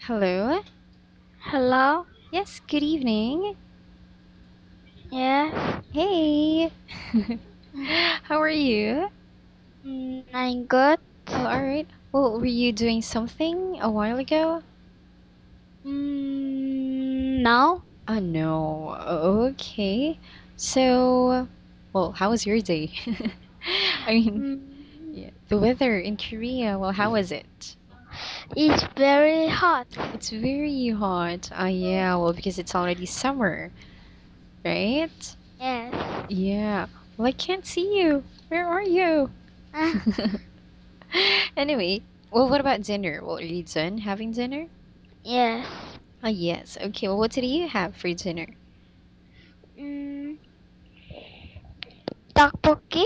Hello? Hello? Yes, good evening. Yes. Hey. How are you? I'm good. Oh, all right. Well, were you doing something a while ago? No. Oh, no. Okay. So, well, how was your day? I mean, Mm, yeah, the weather in Korea, well, how was it? it's very hot. It's very hot. Yeah, well, because it's already summer, right? Yes. Yeah. Well, I can't see you. Where are you? Ah, Anyway, well, what about dinner? Well, are you done having dinner? yes. Ah, yes. Okay, well, what did you have for dinner? Mm, Tteokbokki?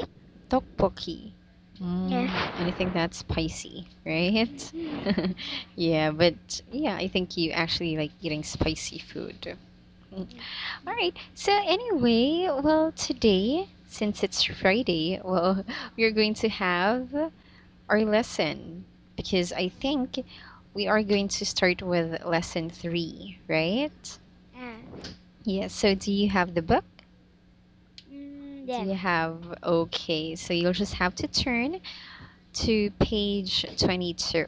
Tteokbokki. Yes. And I think that's spicy, right? Yeah, but yeah, I think you actually like eating spicy food. Mm. All right. So anyway, well, today, since it's Friday, well, we're going to have our lesson because I think we are going to start with lesson three, right? Yes. Yes. So do you have the book? Do Yes. you have? Okay. So you'll just have to turn to page 22.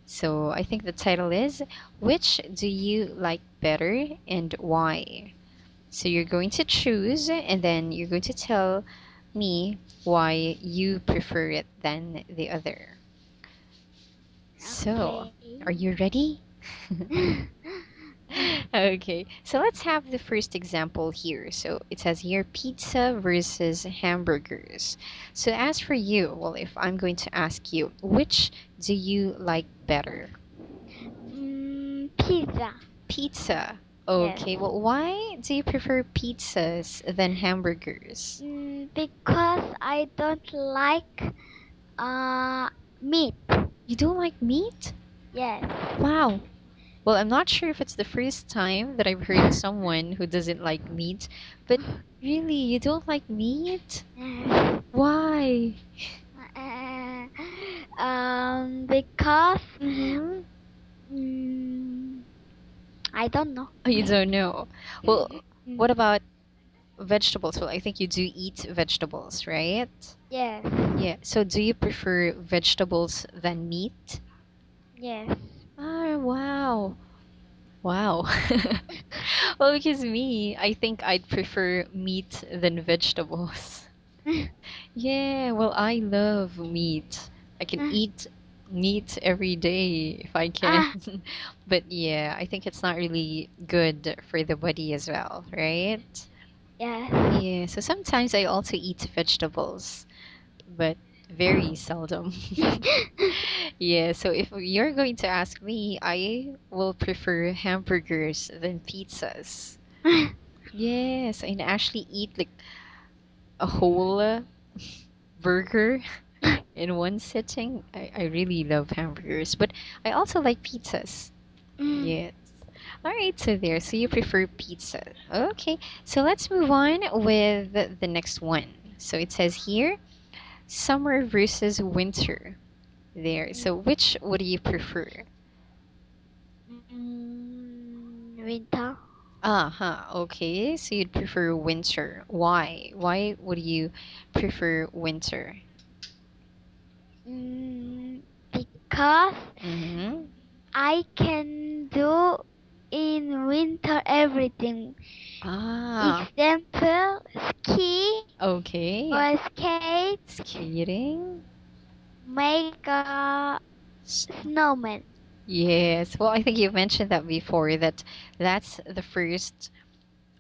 So I think the title is Which Do You Like Better and Why? So you're going to choose and then you're going to tell me why you prefer it than the other. So, Okay. are you ready? Okay, so let's have the first example here. So it says here pizza versus hamburgers. So, as for you, well, if I'm going to ask you, which do you like better? Pizza. Pizza. Yes. Okay, well, why do you prefer pizzas than hamburgers? Because I don't like meat. You don't like meat? Yes. Wow. Well, I'm not sure if it's the first time that I've heard someone who doesn't like meat, but really, you don't like meat? Yes. Why? Uh, because Mm-hmm. mm, I don't know. Oh, you don't know. Well, what about vegetables? Well, I think you do eat vegetables, right? Yes. Yeah. So do you prefer vegetables than meat? Yes. Ah, wow. Wow. Well, because me, I think I'd prefer meat than vegetables. Yeah, well, I love meat. I can eat meat every day if I can. Ah, But yeah, I think it's not really good for the body as well, right? yes. Yeah, so sometimes I also eat vegetables, but very seldom. Yeah, so if you're going to ask me, I will prefer hamburgers than pizzas. Yes, I can actually eat like a whole burger in one sitting. I really love hamburgers, but I also like pizzas. Yes. All right, so there. So you prefer pizza. Okay, so let's move on with the next one. So it says here, summer versus winter. There. So which would you prefer? Winter. Uh-huh. Okay, so you'd prefer winter. Why? Why would you prefer winter? Because Mm-hmm. I can do in winter everything. Ah, Example, ski okay. or skate, Skating? make a snowman. Yes. Well, I think you mentioned that before that that's the first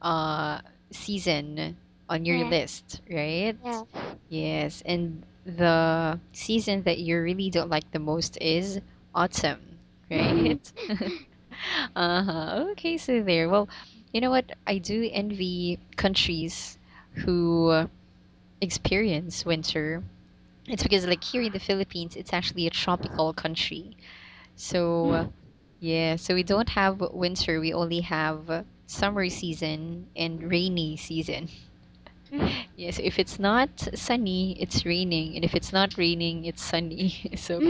uh season on your Yes. list, right? Yes. Yes. And the season that you really don't like the most is autumn, right? Uh-huh. Okay, so there. Well, you know what? I do envy countries who experience winter. It's because like here in the Philippines, it's actually a tropical country. So, yeah, so we don't have winter, we only have summer season and rainy season. Yes, if it's not sunny, it's raining, and if it's not raining, it's sunny. So,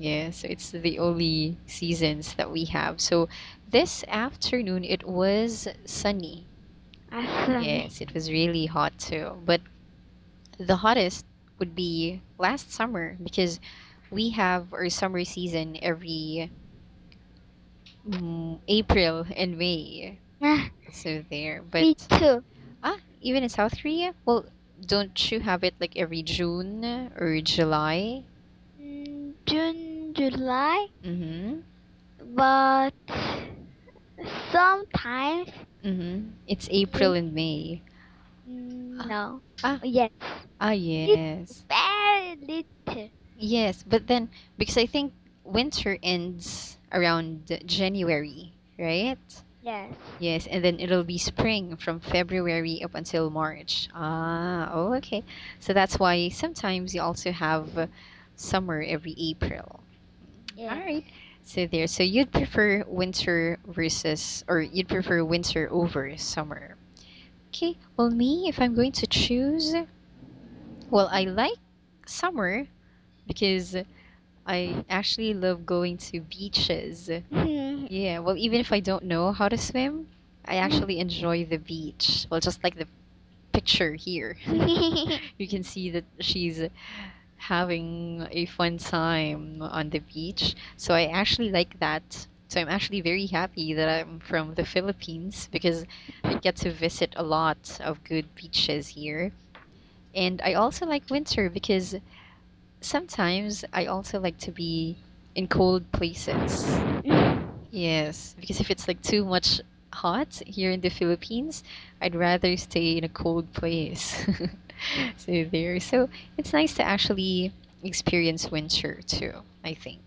Yeah, so it's the only seasons that we have. So this afternoon it was sunny. Sunny. Yes, it was really hot too. But the hottest would be last summer because we have our summer season every April and May. So there. Me But too. even in South Korea, well, don't you have it like every June or July? June, July, Mm-hmm. but sometimes It's April it, and May. Ah, no. ah, Yes, it's yes. very little. Yes, but then because I think winter ends around January, right? Yes. Yes, and then it'll be spring from February up until March. Oh, okay. So that's why sometimes you also have summer every April. All Yes. right. So there. So you'd prefer winter versus, or you'd prefer winter over summer. Okay. Well, me, if I'm going to choose, well, I like summer because I actually love going to beaches. Yeah, well, even if I don't know how to swim, I actually enjoy the beach. Well, just like the picture here. You can see that she's having a fun time on the beach. So I actually like that. So I'm actually very happy that I'm from the Philippines because I get to visit a lot of good beaches here. And I also like winter because sometimes I also like to be in cold places. Yes, because if it's like too much hot here in the Philippines, I'd rather stay in a cold place. So there. So it's nice to actually experience winter too, I think.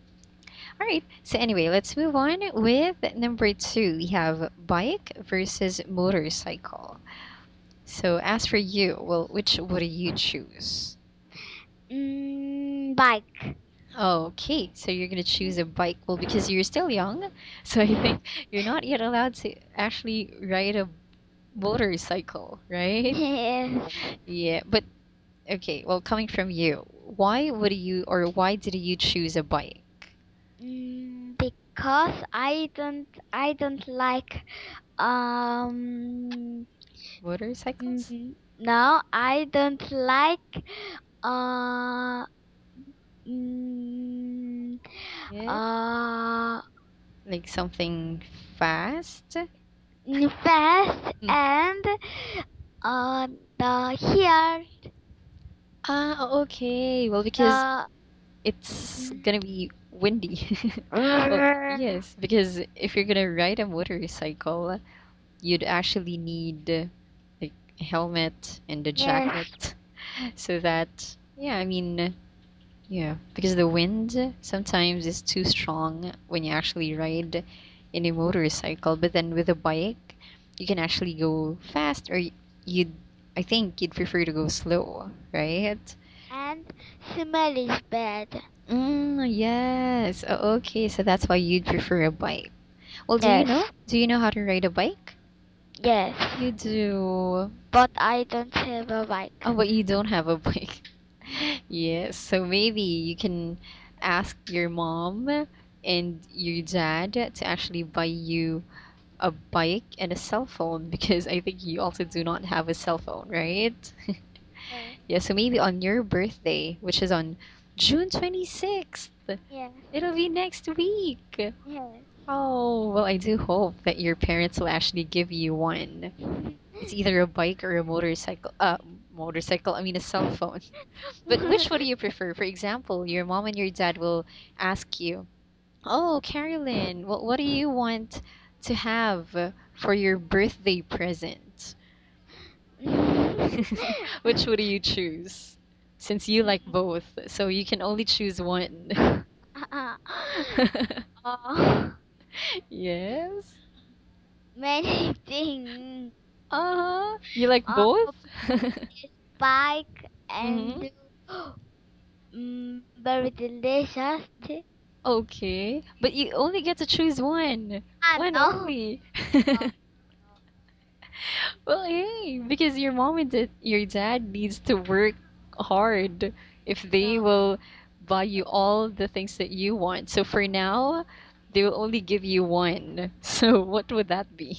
All right. So anyway, let's move on with number two. We have bike versus motorcycle. So as for you, well, which would you choose? Bike. Okay, so you're gonna choose a bike. Well, because you're still young, so I think you're not yet allowed to actually ride a motorcycle, right? Yes. Yeah, but okay, well, coming from you, why would you or why did you choose a bike? Because I don't like um Motorcycles? no, I don't like uh mm, Yeah, uh like something fast? fast Mm. and uh the here Okay. Well, because the it's gonna be windy. Well, yes, because if you're gonna ride a motorcycle, you'd actually need like a helmet and a yes jacket so that yeah, I mean, yeah, because the wind sometimes is too strong when you actually ride in a motorcycle, but then with a bike, you can actually go fast or you'd I think you'd prefer to go slow, right? and smell is bad. Yes. Okay, so that's why you'd prefer a bike. Well, do you Yes, know? Do you know how to ride a bike? yes, You do. but I don't have a bike. Oh, but you don't have a bike. Yes, so maybe you can ask your mom and your dad to actually buy you a bike and a cell phone because I think you also do not have a cell phone, right? Yes, Yeah, so maybe on your birthday, which is on June 26th, yes, it'll be next week. yes. Oh, well, I do hope that your parents will actually give you one. It's either a bike or a motorcycle. Motorcycle, I mean a cell phone. But which one do you prefer? For example, your mom and your dad will ask you, "Oh, Carolyn, what do you want to have for your birthday present?" Which would you choose? Since you like both, so you can only choose one. Oh, Yes. many things. Uh-huh. You like Uh, both? bike Mm-hmm. and very delicious. Okay. But you only get to choose one. One No, only. no, Well, hey, because your mom and your dad needs to work hard if they no. will buy you all the things that you want. So for now, they will only give you one. So what would that be?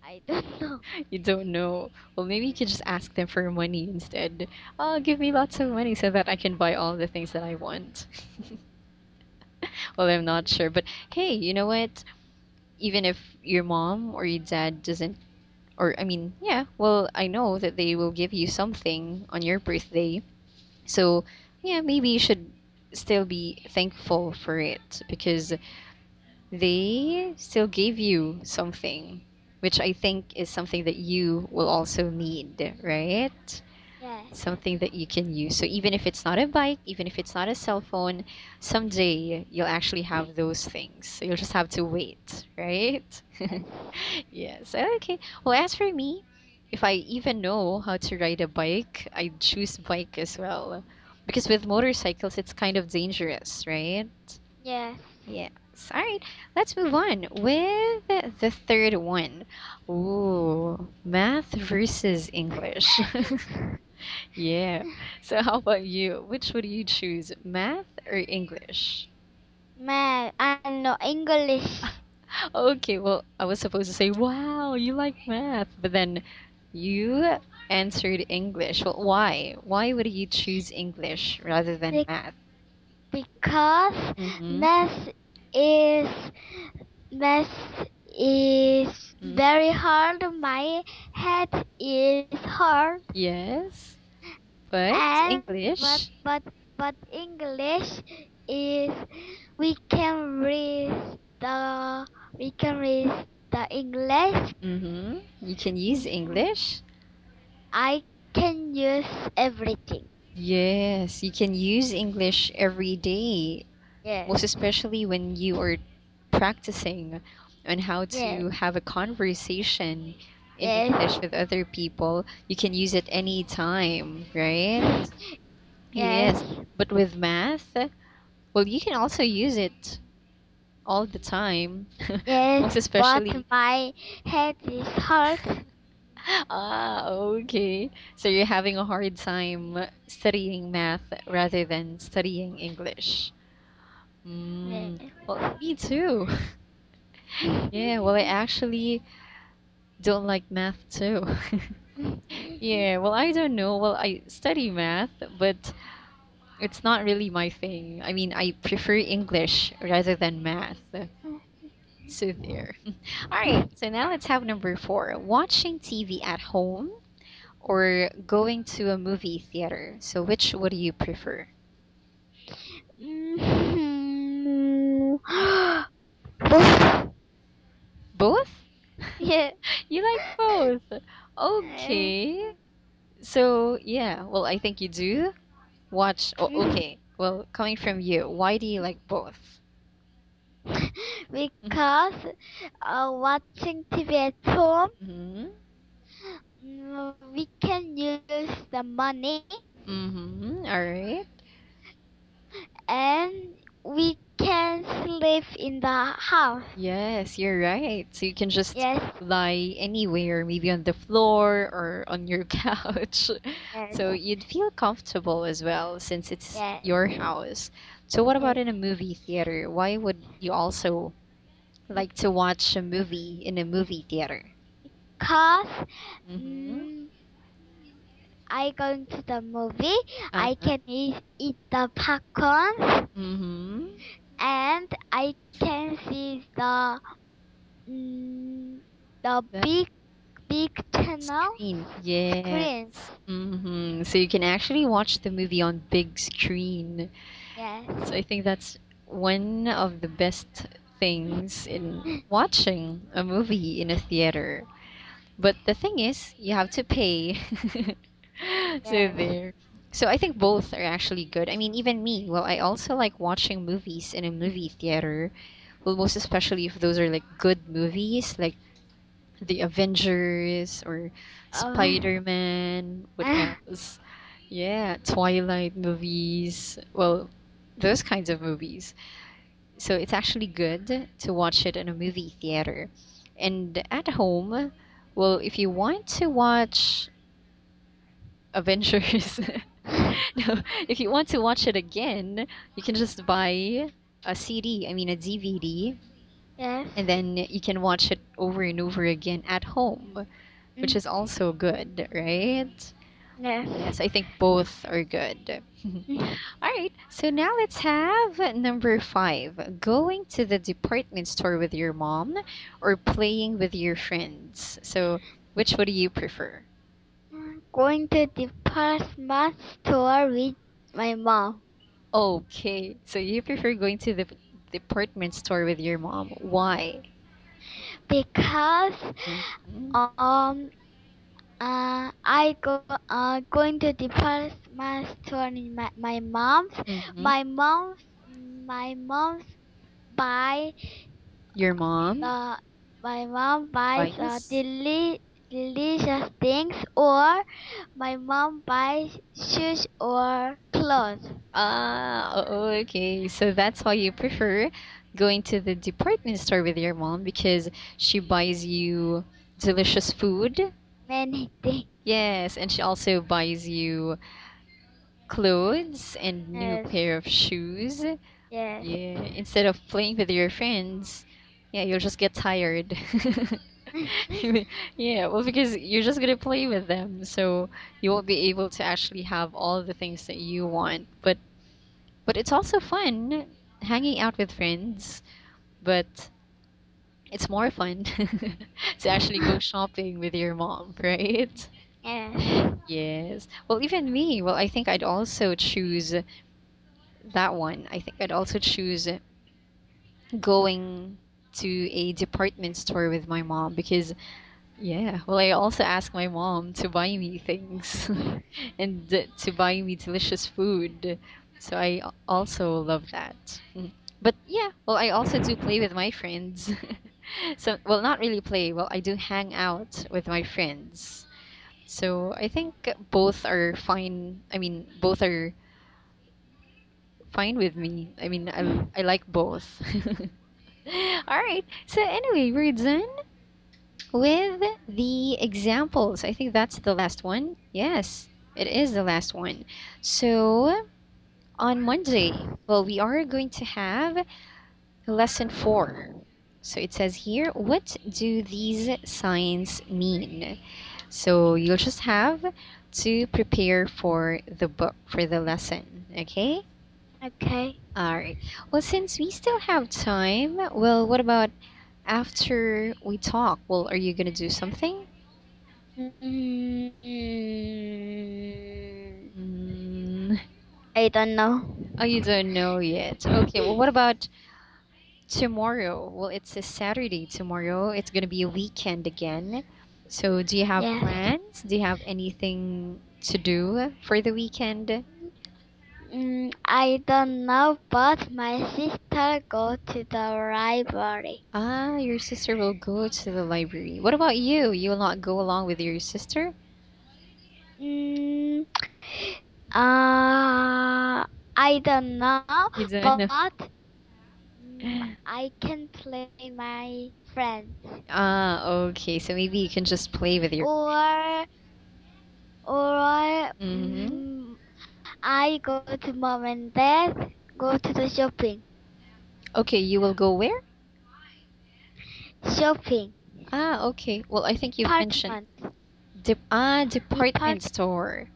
I don't know. You don't know. Well, maybe you could just ask them for money instead. Oh, give me lots of money so that I can buy all the things that I want. Well, I'm not sure. But hey, you know what? Even if your mom or your dad doesn't, or I mean, yeah, well, I know that they will give you something on your birthday. So, yeah, maybe you should still be thankful for it because they still gave you something, which I think is something that you will also need, right? Yes. Something that you can use. So even if it's not a bike, even if it's not a cell phone, someday you'll actually have those things. So you'll just have to wait, right? Yes. Yes. Okay. Well, as for me, if I even know how to ride a bike, I'd choose bike as well. Because with motorcycles, it's kind of dangerous, right? Yes. Yes. All right. Let's move on with the third one. Ooh, math versus English. Yeah. So how about you? Which would you choose, math or English? Man, I know English Okay, well, I was supposed to say, wow, you like math, but then you answered English. Well, why? Why would you choose English rather than be- math? because Mm-hmm. math is math is Mm-hmm. very hard. My head is hard, Yes, but and but English. but but English is we can read the we can read the English. Mm-hmm. You can use English. I can use everything. Yes, you can use English every day, Yes. most especially when you are practicing on how Yes. to have a conversation in English Yes. with other people. You can use it anytime, right? Yes. Yes, but with math, well, you can also use it all the time, most Yes. But especially. my head is hard. Ah, okay. So you're having a hard time studying math rather than studying English. Mm, Yes. well, me too. Yeah, well, I actually don't like math too. Yeah, well, I don't know. Well, I study math, but it's not really my thing. I mean, I prefer English rather than math. So there. All right, so now let's have number four. Watching TV at home or going to a movie theater. So which would you prefer? Mm. Both. Both? Yeah. You like both. Okay. So, yeah, well, I think you do watch. Oh, okay. Well, coming from you, why do you like both? Because watching TV at home, Mm-hmm. we can use the money Mm-hmm. All right. and we can sleep in the house. Yes, you're right. So you can just Yes. lie anywhere, maybe on the floor or on your couch. Yes. So you'd feel comfortable as well since it's Yes. your house. So what about Yes. in a movie theater? Why would you also like to watch a movie in a movie theater? Because Mm-hmm. mm, I going to the movie, I Uh-huh. can eat the popcorn Mm-hmm. and I can see mm, the The big channel screen. Yes. screens. Mm-hmm. So you can actually watch the movie on big screen. So Yes. I think that's one of the best things in watching a movie in a theater. But the thing is, you have to pay. So Yes. there. So I think both are actually good. I mean, even me, well, I also like watching movies in a movie theater. Well, most especially if those are like good movies, like The Avengers or Um, Spider-Man. What else? Yeah, Twilight movies. Well, those kinds of movies. So it's actually good to watch it in a movie theater. And at home, well, if you want to watch Avengers, No, if you want to watch it again, you can just buy a CD, I mean a DVD, Yes. and then you can watch it over and over again at home, which Mm, is also good, right? yes. Yes, I think both are good. Mm. All right, so now let's have number five. Going to the department store with your mom or playing with your friends. So, which would you prefer? Going to department store with my mom Okay, so you prefer going to the department store with your mom. Why? because Mhm. um I going to department store in Mhm. my mom's my mom's buy Your mom the my mom buys buys. delicious things, or my mom buys shoes or clothes. Okay. So that's why you prefer going to the department store with your mom because she buys you delicious food. Many things. Yes, and she also buys you clothes and new Yes. pair of shoes. Yes. Yeah, instead of playing with your friends, yeah, you'll just get tired. Yeah, well, because you're just gonna play with them, so you won't be able to actually have all the things that you want. But it's also fun hanging out with friends, but it's more fun to actually go shopping with your mom, right? Yes. Yes. Well, even me, well, I think I'd also choose that one. I think I'd also choose going to a department store with my mom because, yeah, well, I also ask my mom to buy me things and to buy me delicious food. So I also love that. But yeah, well, I also do play with my friends. So, well, not really play. Well, I do hang out with my friends. So I think both are fine. I mean, both are fine with me. I mean, I like both. All right. So anyway, we're done with the examples. I think that's the last one. Yes, it is the last one. So on Monday, well, we are going to have lesson four. So it says here, what do these signs mean? So you'll just have to prepare for the book for the lesson, okay? Okay. All right. Well, since we still have time, well, what about after we talk? Well, are you gonna do something? Mm, Mm, I don't know. oh, you don't know yet. Okay, well, what about tomorrow? Well, it's a Saturday tomorrow. It's gonna be a weekend again. So, do you have Yes. plans? Do you have anything to do for the weekend? I don't know, but my sister go to the library. Ah, your sister will go to the library. What about you? You will not go along with your sister? Mm, I don't know, You don't know. but I can play my friends, Ah, okay. So maybe you can just play with your. or or Mm-hmm. I go to mom and dad, go to the Okay, you will go where? shopping Ah, okay. Well, I think you've mentioned department, department depart. store.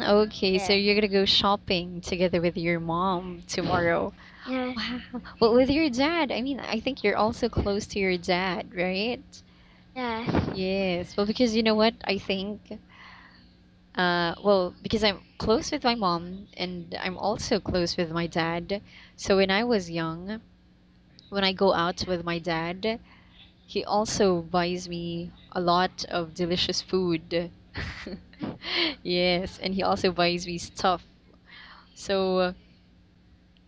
Okay. So Yes, you're gonna go shopping together with your mom tomorrow. yes, Wow. Well, with your dad, I mean, I think you're also close to your dad, right? yes. Yes. Well, because you know what? I think, well, because I'm close with my mom and I'm also close with my dad. So when I was young, when I go out with my dad, he also buys me a lot of delicious food. Yes, and he also buys me stuff. So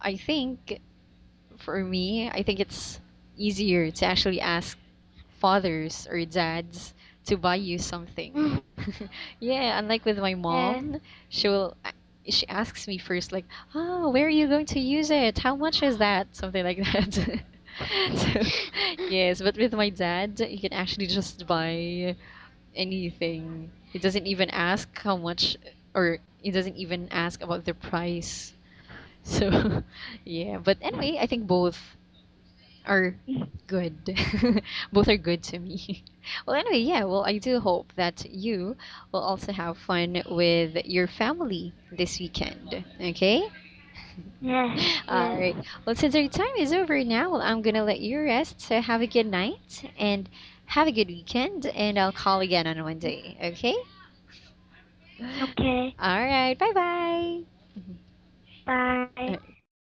I think for me, I think it's easier to actually ask fathers or dads to buy you something. Yeah, unlike with my Yes. mom, she will she asks me first like, "Oh, where are you going to use it? How much is that?" Something like that. So, yes, but with my dad, you can actually just buy anything. He doesn't even ask how much or It doesn't even ask about the price. So, yeah. But anyway, I think both are good. Both are good to me. Well, anyway, yeah. Well, I do hope that you will also have fun with your family this weekend. Okay? Yes, All yes. right. Well, since our time is over now, well, I'm gonna let you rest. So have a good night and have a good weekend. And I'll call again on Monday. Okay? Okay. All right. Bye bye. Bye.